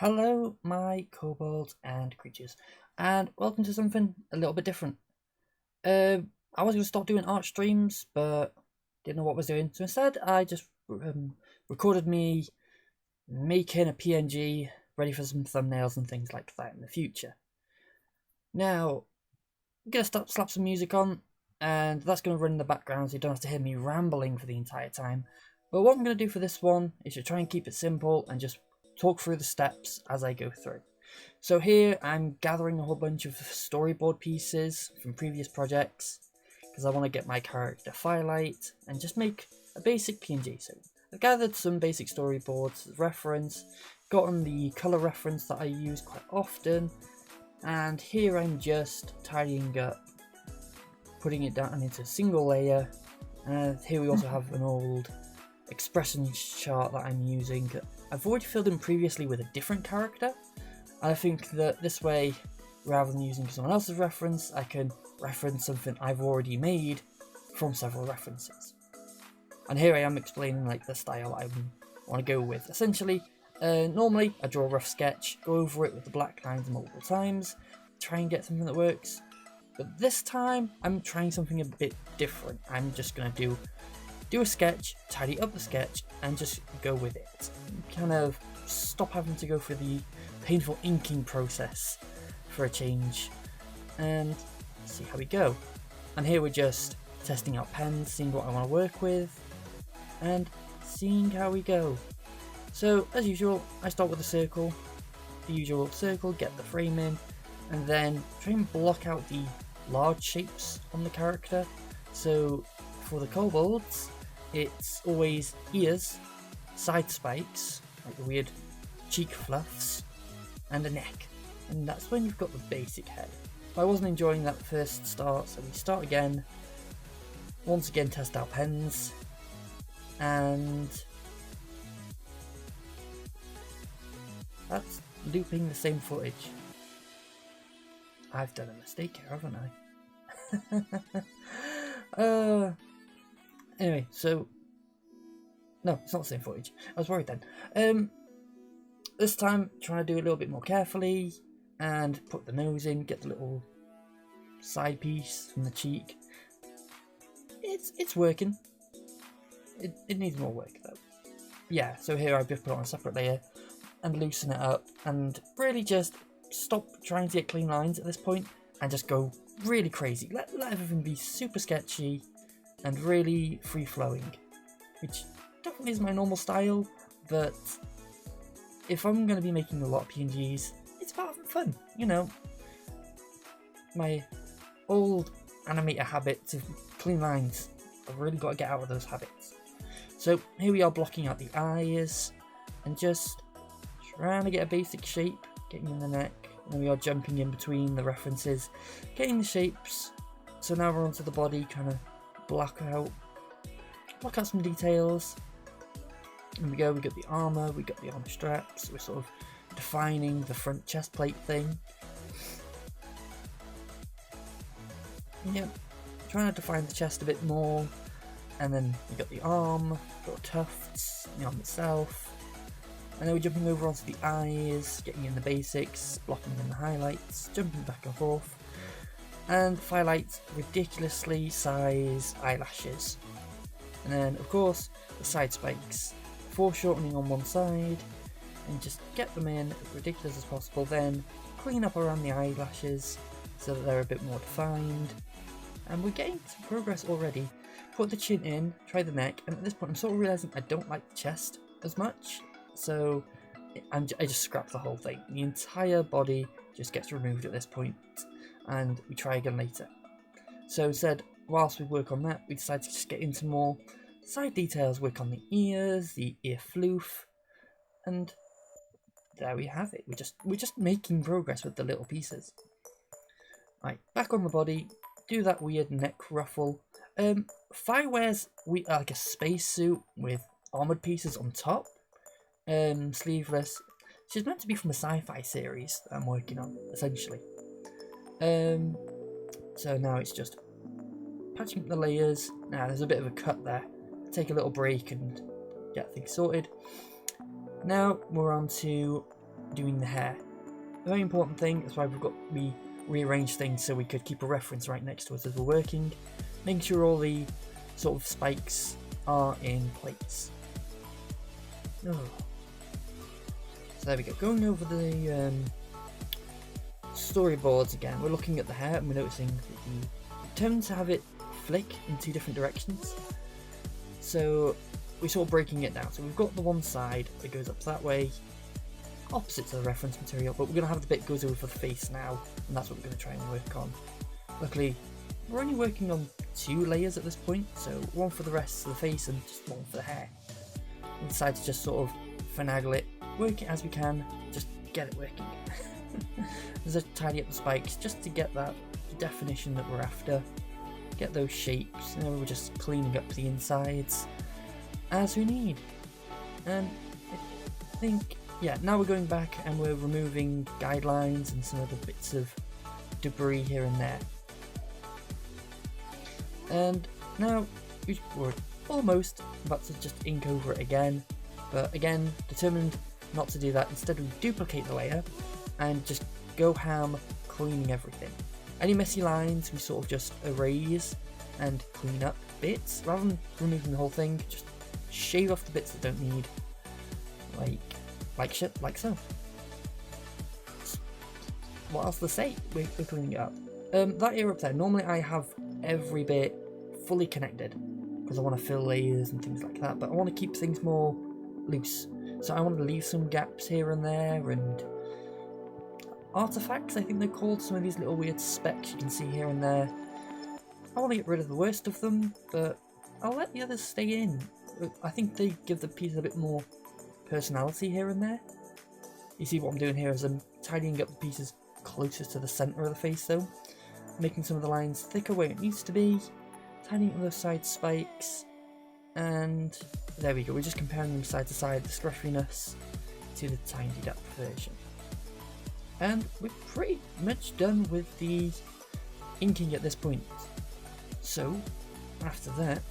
Hello, my kobolds and creatures, and welcome to something a little bit different. I was going to stop doing art streams, but didn't know what I was doing, so instead I just recorded me making a PNG ready for some thumbnails and things like that in the future. Now, I'm going to slap some music on, and that's going to run in the background so you don't have to hear me rambling for the entire time. But what I'm going to do for this one is to try and keep it simple and just talk through the steps as I go through. So here I'm gathering a whole bunch of storyboard pieces from previous projects because I want to get my character firelight and just make a basic PNG. So I've gathered some basic storyboards, reference, gotten the colour reference that I use quite often, and here I'm just tidying up, putting it down into a single layer. And here we also have an old expression chart that I'm using. I've already filled in previously with a different character. I think that this way, rather than using someone else's reference, I can reference something I've already made from several references. And here I am explaining like the style I want to go with. Essentially, normally I draw a rough sketch, go over it with the black lines multiple times, try and get something that works. But this time, I'm trying something a bit different. I'm just going to do a sketch, tidy up the sketch, and just go with it. Kind of stop having to go through the painful inking process for a change, and see how we go. And here we're just testing out pens, seeing what I want to work with, and seeing how we go. So, as usual, I start with a circle, the usual circle, get the frame in, and then try and block out the large shapes on the character. So, for the kobolds, it's always ears, side spikes, like the weird cheek fluffs, and a neck. And that's when you've got the basic head. But I wasn't enjoying that first start, so we start again. Once again, test out pens, and that's looping the same footage. I've done a mistake here, haven't I? Anyway, so no, it's not the same footage. I was worried then. This time, trying to do it a little bit more carefully and put the nose in, get the little side piece from the cheek. It's working. It needs more work though. Yeah, so here I've just put on a separate layer and loosen it up and really just stop trying to get clean lines at this point and just go really crazy. Let everything be super sketchy and really free-flowing, which definitely is my normal style, but if I'm going to be making a lot of PNGs, it's about having fun, you know. My old animator habits of clean lines, I've really got to get out of those habits. So here we are blocking out the eyes, and just trying to get a basic shape, getting in the neck, and then we are jumping in between the references, getting the shapes. So now we're onto the body, trying to block out some details. And we got the armour, we got the armour straps, we're sort of defining the front chest plate thing. Yep, trying to define the chest a bit more, and then we got the arm, got tufts, the arm itself, and then we're jumping over onto the eyes, getting in the basics, blocking in the highlights, jumping back and forth, and firelight ridiculously sized eyelashes. And then, of course, the side spikes, foreshortening on one side, and just get them in as ridiculous as possible, then clean up around the eyelashes so that they're a bit more defined. And we're getting some progress already. Put the chin in, try the neck, and at this point I'm sort of realising I don't like the chest as much, so I just scrap the whole thing. The entire body just gets removed at this point, and we try again later. So instead, whilst we work on that, we decide to just get into more side details, work on the ears, the ear floof, and there we have it. We're just making progress with the little pieces. Right, back on the body, do that weird neck ruffle. Fi wears like a spacesuit with armoured pieces on top, sleeveless. She's meant to be from a sci-fi series that I'm working on, essentially. So now it's just patching up the layers. Now there's a bit of a cut there. Take a little break and get things sorted. Now we're on to doing the hair. A very important thing, that's why we rearranged things so we could keep a reference right next to us as we're working, making sure all the sort of spikes are in place. Oh. So there we go, going over the storyboards again, we're looking at the hair and we're noticing that you tend to have it flick in 2 different directions. So we're sort of breaking it down. So we've got the one side that goes up that way, opposite to the reference material, but we're going to have the bit goes over for the face now, and that's what we're going to try and work on. Luckily, we're only working on 2 layers at this point, so one for the rest of the face and just one for the hair. We decided to just sort of finagle it, work it as we can, just get it working. Just tidy up the spikes just to get that definition that we're after, get those shapes, and then we're just cleaning up the insides as we need. And I think, yeah, now we're going back and we're removing guidelines and some other bits of debris here and there. And now we're almost about to just ink over it again, but again, determined not to do that. Instead, we duplicate the layer and just go ham cleaning everything. Any messy lines we sort of just erase and clean up bits, rather than removing the whole thing. Just shave off the bits that don't need, like so. What else to say? We're cleaning it up. That area up there, normally I have every bit fully connected because I want to fill layers and things like that, but I want to keep things more loose. So I want to leave some gaps here and there, and artifacts, I think they're called, some of these little weird specks you can see here and there. I want to get rid of the worst of them, but I'll let the others stay in. I think they give the piece a bit more personality here and there. You see what I'm doing here is I'm tidying up the pieces closest to the centre of the face though, making some of the lines thicker where it needs to be, tidying up those side spikes, and there we go, we're just comparing them side to side, the scratchiness to the tidied up version. And we're pretty much done with the inking at this point. So after that,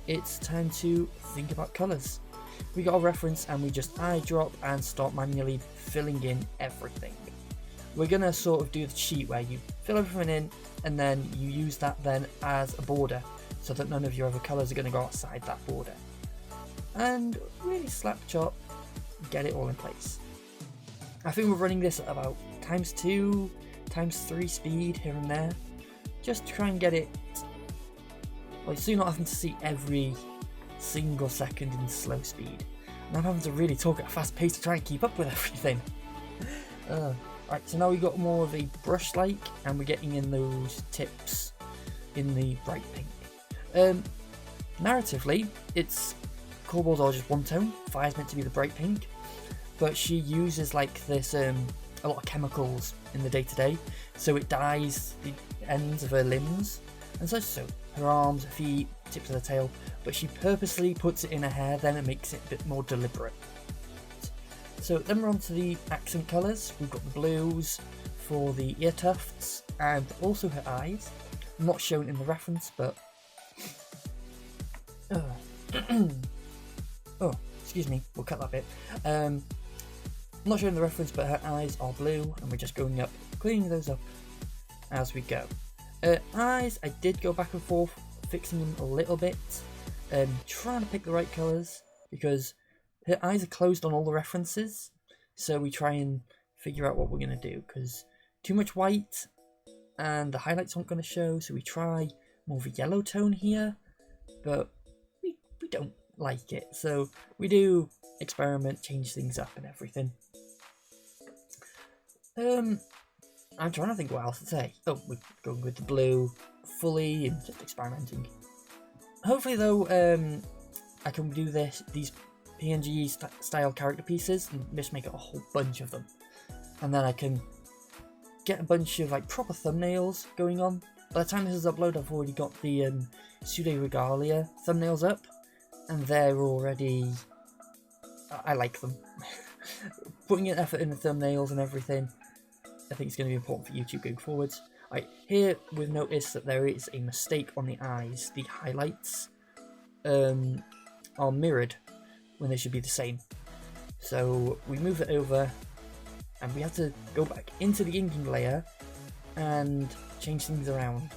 it's time to think about colours. We got a reference and we just eye drop and start manually filling in everything. We're gonna sort of do the cheat where you fill everything in and then you use that then as a border so that none of your other colours are gonna go outside that border. And really slap chop, get it all in place. I think we're running this at about ×2, ×3 speed here and there, just to try and get it, like, so you're not having to see every single second in slow speed. And I'm having to really talk at a fast pace to try and keep up with everything. Right, so now we've got more of a brush-like, and we're getting in those tips in the bright pink. Narratively, it's kobolds are just one tone. Fire's meant to be the bright pink, but she uses like this a lot of chemicals in the day-to-day, so it dyes the ends of her limbs and such, so her arms, her feet, tips of the tail, but she purposely puts it in her hair then and makes it a bit more deliberate. So then we're on to the accent colours. We've got the blues for the ear tufts and also her eyes. Not shown in the reference, but oh, excuse me, we'll cut that bit. Not showing the reference, but her eyes are blue, and we're just going up, cleaning those up as we go. Eyes, I did go back and forth, fixing them a little bit, trying to pick the right colours, because her eyes are closed on all the references, so we try and figure out what we're going to do, because too much white, and the highlights aren't going to show, so we try more of a yellow tone here, but we don't like it, so we do experiment, change things up and everything. I'm trying to think what else to say. Oh, we're going with the blue fully and just experimenting. Hopefully though, I can do these PNG style character pieces and just make a whole bunch of them, and then I can get a bunch of like proper thumbnails going on. By the time this is uploaded, I've already got the Sude Regalia thumbnails up, and they're already, I like them. Putting an effort in the thumbnails and everything, I think it's going to be important for YouTube going forwards. Right, here we've noticed that there is a mistake on the eyes. The highlights are mirrored when they should be the same. So we move it over and we had to go back into the inking layer and change things around.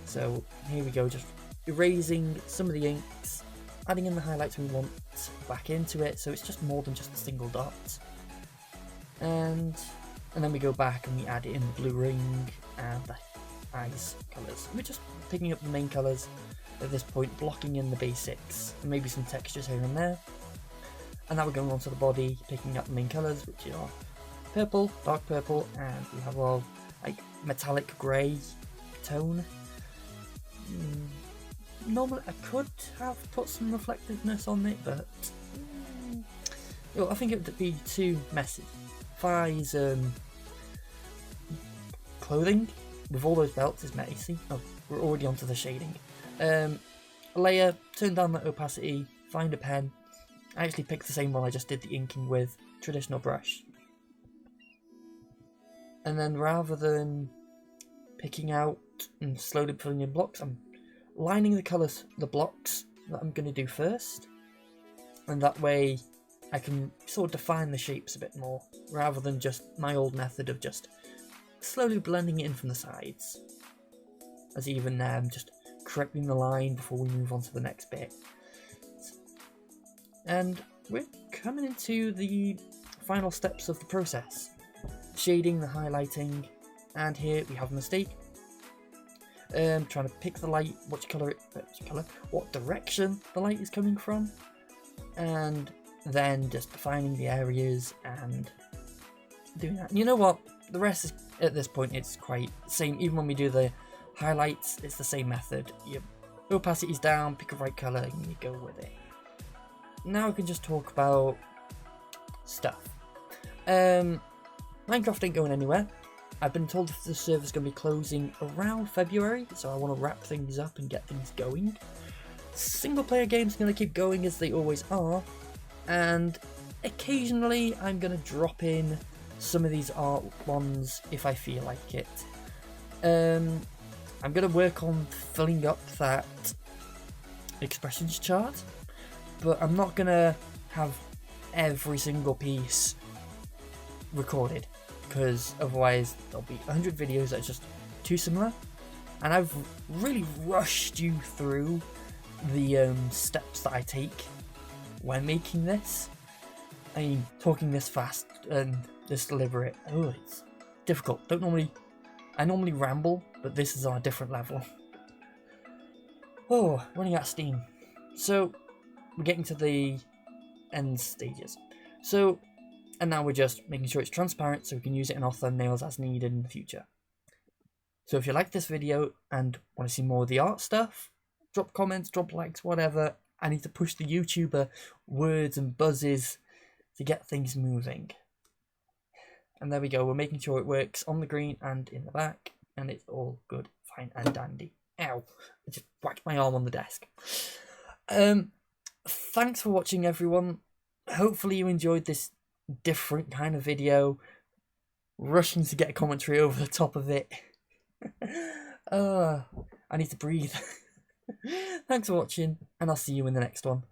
So here we go, just erasing some of the inks, adding in the highlights we want back into it, so it's just more than just a single dot. And then we go back and we add in the blue ring and the eyes colours. We're just picking up the main colours at this point, blocking in the basics, and maybe some textures here and there. And now we're going on to the body, picking up the main colours, which are purple, dark purple, and we have our like metallic grey tone. Normally I could have put some reflectiveness on it, but well, I think it would be too messy. Fi's clothing with all those belts is messy. Oh, we're already onto the shading. Layer, turn down the opacity, find a pen. I actually picked the same one I just did the inking with, traditional brush. And then rather than picking out and slowly filling in blocks, I'm lining the colours, the blocks that I'm going to do first. And that way I can sort of define the shapes a bit more, rather than just my old method of just slowly blending it in from the sides. As even there, I'm just correcting the line before we move on to the next bit. And we're coming into the final steps of the process. Shading, the highlighting, and here we have a mistake. Trying to pick the light, what direction the light is coming from, and then just defining the areas and doing that. And you know what? The rest is, at this point, it's quite the same. Even when we do the highlights, it's the same method. Your opacity's down, pick a right colour, and you go with it. Now we can just talk about stuff. Minecraft ain't going anywhere. I've been told the server's going to be closing around February, so I want to wrap things up and get things going. Single player games are going to keep going as they always are, and occasionally I'm going to drop in some of these art ones if I feel like it. I'm going to work on filling up that expressions chart, but I'm not going to have every single piece recorded, because otherwise there'll be 100 videos that are just too similar, and I've really rushed you through the steps that I take when making this. I mean, talking this fast and this deliberate, it's difficult. I normally ramble, but this is on a different level. Running out of steam. So we're getting to the end stages. And now we're just making sure it's transparent so we can use it in our thumbnails as needed in the future. So if you like this video and want to see more of the art stuff, drop comments, drop likes, whatever. I need to push the YouTuber words and buzzes to get things moving. And there we go, we're making sure it works on the green and in the back, and it's all good, fine and dandy. Ow, I just whacked my arm on the desk. Thanks for watching, everyone. Hopefully you enjoyed this different kind of video, rushing to get a commentary over the top of it. I need to breathe. Thanks for watching, and I'll see you in the next one.